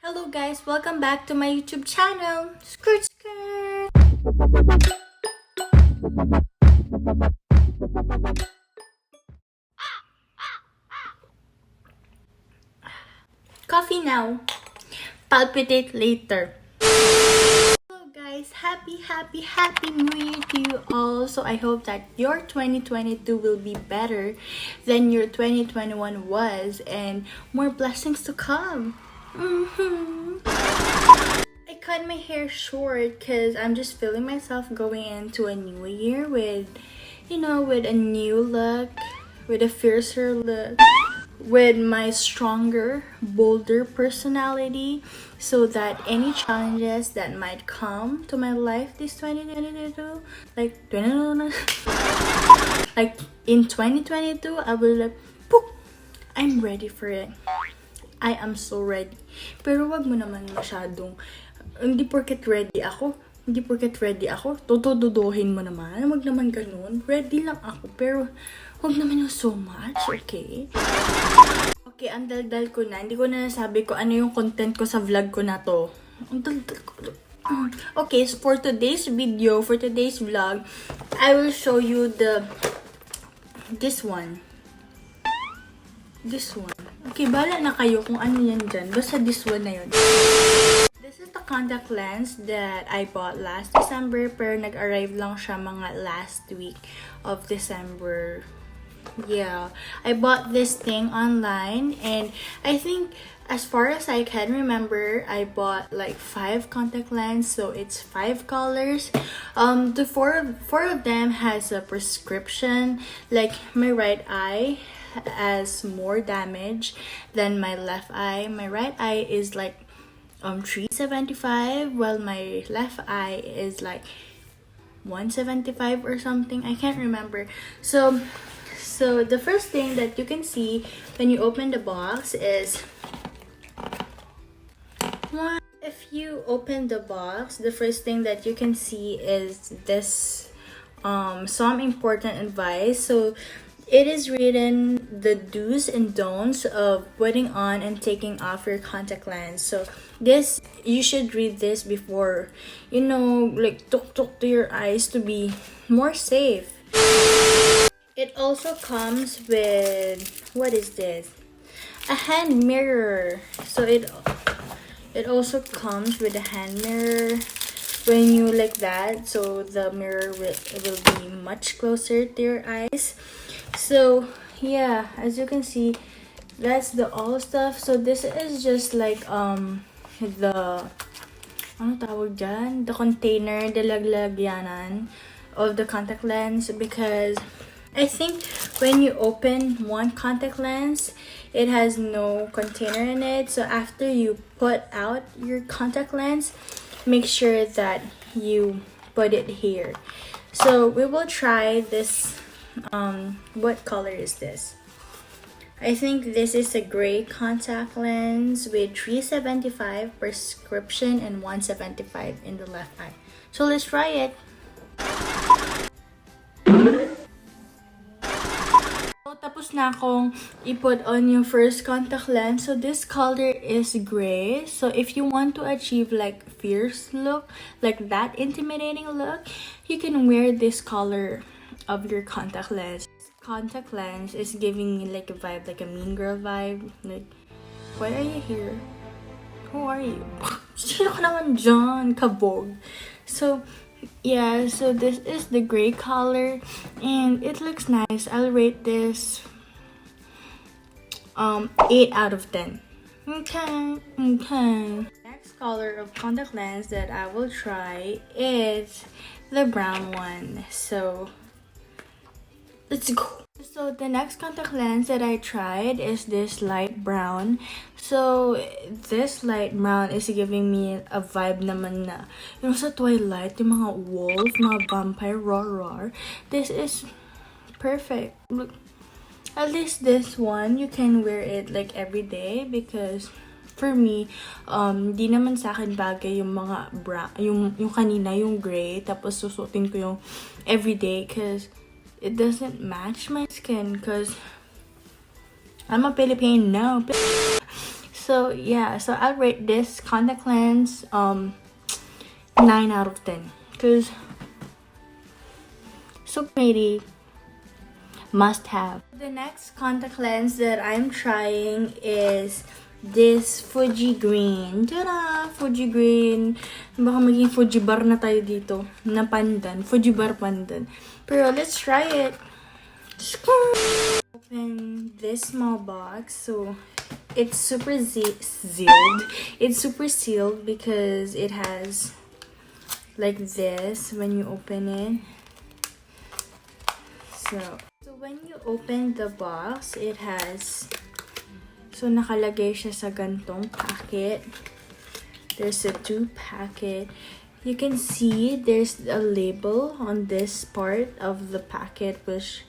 Hello guys, welcome back to my YouTube channel. Skirt skirt. Coffee now. Palpitate later. Hello guys, happy new year to you all. So I hope that your 2022 will be better than your 2021 was and more blessings to come. I cut my hair short because I'm just feeling myself going into a new year with a new look, with a fiercer look, with my stronger, bolder personality, so that any challenges that might come to my life this 2022, like in 2022, I will like, poop, I'm ready for it. I am so ready. Pero wag mo naman masyadong, hindi porket ready ako, tutududuhin mo naman. Wag naman ganun. Ready lang ako, pero wag naman yung so much, okay? Okay, ang daldal ko na. Hindi ko na nasabi ko ano yung content ko sa vlog ko na to. Ang daldal ko. Okay, so for today's video, for today's vlog, I will show you this one. Okay, bala na kayo kung ano yan dyan. Basta this one na yun. This is the contact lens that I bought last December, pero nag-arrive lang siya mga last week of December. Yeah, I bought this thing online, and I think as far as I can remember, I bought like 5 contact lenses, so it's 5 colors. The four of them has a prescription. Like my right eye has more damage than my left eye. My right eye is like 375, while my left eye is like 175 or something. I can't remember. So the first thing that you can see when you open the box is, if you open the box, the first thing that you can see is this some important advice. So it is written the do's and don'ts of putting on and taking off your contact lens. So this, you should read this before, like talk to your eyes to be more safe. It also comes with, what is this? A hand mirror. So it also comes with a hand mirror. When you like that, so the mirror will be much closer to your eyes. So yeah, as you can see, that's the all stuff. So this is just like the the container, the laglagyanan of the contact lens, because I think when you open one contact lens, it has no container in it. So after you put out your contact lens, make sure that you put it here. So we will try this. What color is this? I think this is a gray contact lens with 375 prescription and 175 in the left eye. So let's try it. So, tapos na akong i-put on yung first contact lens. So this color is gray. So if you want to achieve like fierce look, like that intimidating look, you can wear this color of your contact lens. Contact lens is giving me like a vibe, like a mean girl vibe. Like, why are you here? Who are you? Sino ka naman dyan, kabog? So yeah, so this is the gray color and it looks nice. I'll rate this 8 out of 10. Okay. Next color of contact lens that I will try is the brown one. So let's go. So the next contact lens that I tried is this light brown. So this light brown is giving me a vibe naman na yung sa Twilight, yung mga wolf, mga vampire, roar. This is perfect. Look, at least this one, you can wear it like every day, because for me, di naman sa akin bagay yung mga yung kanina, yung gray, tapos susutin ko yung everyday, because it doesn't match my skin, because I'm a Filipino. So yeah, so I'll rate this contact lens 9 out of 10 because so pretty, must have. The next contact lens that I'm trying is this Fuji Green. Tada! Fuji Green. Baka maging Fuji Bar na tayo dito. Na pandan. Fuji Bar pandan. Pero let's try it. Open this small box. So it's super sealed. It's super sealed because it has like this when you open it. So when you open the box, it has, so nakalagay siya sa gantong packet. There's a 2 packet. You can see there's a label on this part of the packet which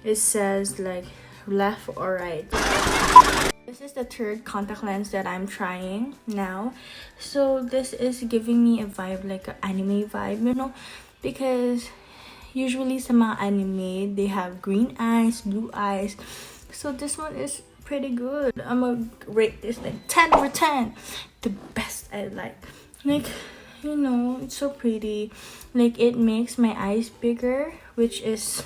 it says like left or right. This is the 3rd contact lens that I'm trying now. So this is giving me a vibe like an anime vibe, you know, because usually sa mga anime, they have green eyes, blue eyes. So this one is pretty good. I'm gonna rate this like 10 over 10. The best I like. Like, you know, it's so pretty. Like, it makes my eyes bigger, which is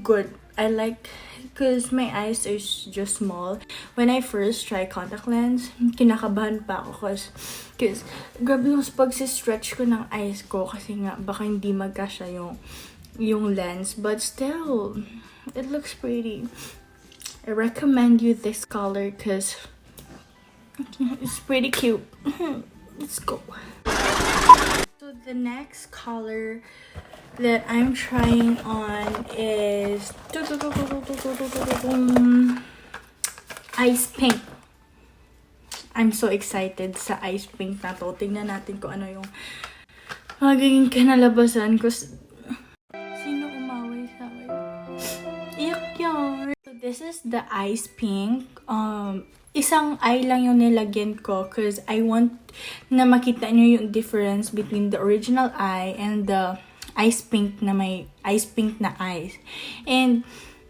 good. I like, because my eyes are just small. When I first tried contact lens, kinakabahan pa ako because grabe yung pag-stretch ko ng eyes ko kasi nga baka hindi magkasya yung lens, but still it looks pretty. I recommend you this color because it's pretty cute. Let's go. So the next color that I'm trying on is ice pink. I'm so excited sa ice pink na to. Tingnan natin kung ano yung magiging kinalabasan ko. Sino umaway sa akin? Iyak yun. So this is the ice pink. Isang eye lang yung nilagyan ko because I want na makita nyo yung difference between the original eye and the ice pink na may ice pink na eyes. And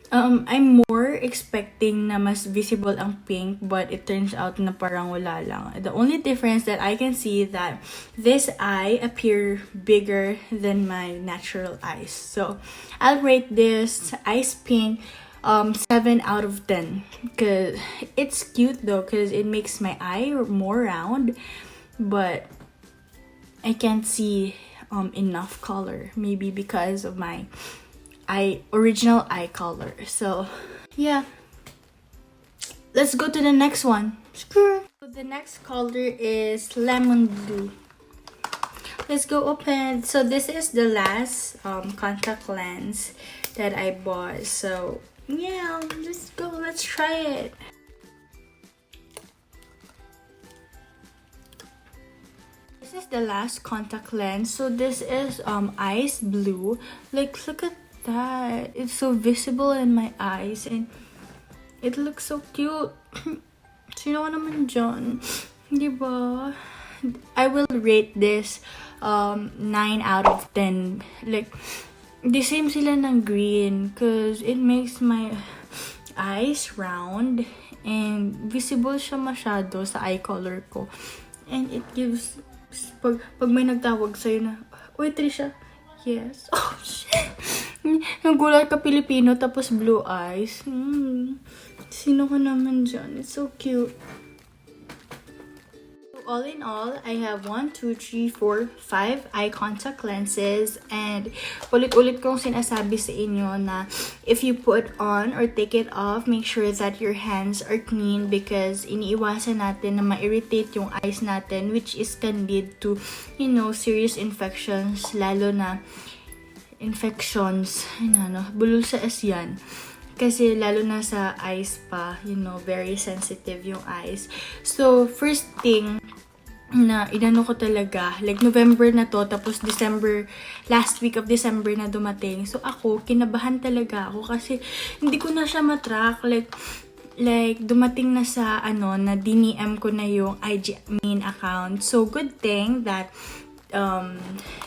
I'm more expecting na mas visible ang pink, but it turns out na parang wala lang. The only difference that I can see is that this eye appear bigger than my natural eyes. So I'll rate this ice pink 7 out of 10 because it's cute though, because it makes my eye more round, but I can't see enough color, maybe because of my original eye color. So yeah, let's go to the next one. So the next color is lemon blue. Let's go open. So this is the last contact lens that I bought. So yeah, let's go, let's try it. This is the last contact lens. So this is ice blue. Like, look at that. It's so visible in my eyes and it looks so cute. Sino ka naman dyan? Diba? I will rate this 9 out of 10. Like, the same sila ng green because it makes my eyes round and visible siya masyado sa eye color ko. And it gives, pag may nagtawag sa'yo na, uy, Trisha, yes. Oh, shit. Nagulat ka Pilipino tapos blue eyes. Sino ka naman dyan? It's so cute. So all in all, I have 1, 2, 3, 4, 5 eye contact lenses. And ulit-ulit kong sinasabi sa inyo na if you put on or take it off, make sure that your hands are clean because iniiwasan natin na ma-irritate yung eyes natin, which is can lead to, you know, serious infections, lalo na infections, bulol sa S yan. Kasi lalo na sa eyes pa, you know, very sensitive yung eyes. So, first thing na inano ko talaga, like November na to, tapos December, last week of December na dumating. So, ako, kinabahan talaga ako kasi hindi ko na siya matrack. Like dumating na sa, na DNM ko na yung IG main account. So, good thing that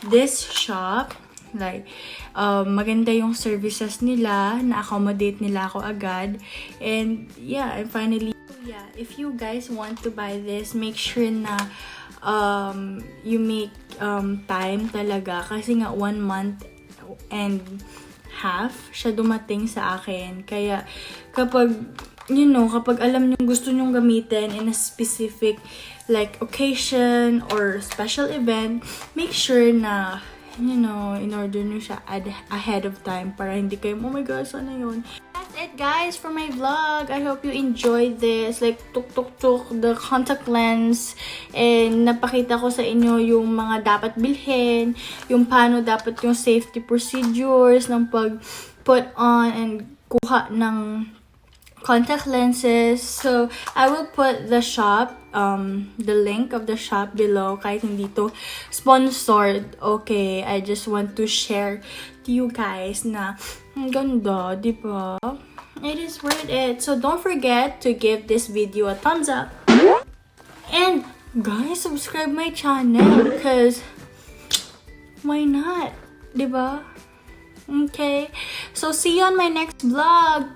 this shop, like, maganda yung services nila, na-accommodate nila ako agad. And, yeah, and finally, yeah, if you guys want to buy this, make sure na you make time talaga. Kasi nga 1 month and half siya dumating sa akin. Kaya kapag, kapag alam nyo gusto nyong gamitin in a specific like occasion or special event, make sure na in order nyo siya ahead of time para hindi kayo, oh my gosh, sana yun. That's it guys for my vlog. I hope you enjoyed this. Like, tuk the contact lens. And napakita ko sa inyo yung mga dapat bilhin, yung paano dapat yung safety procedures ng pag put on and kuha ng contact lenses. So, I will put the shop, the link of the shop below. Kahit hindi to sponsored, okay? I just want to share to you guys na ang ganda, di ba? It is worth it. So, don't forget to give this video a thumbs up. And, guys, subscribe my channel. Because, why not? Di ba? Okay? So, see you on my next vlog.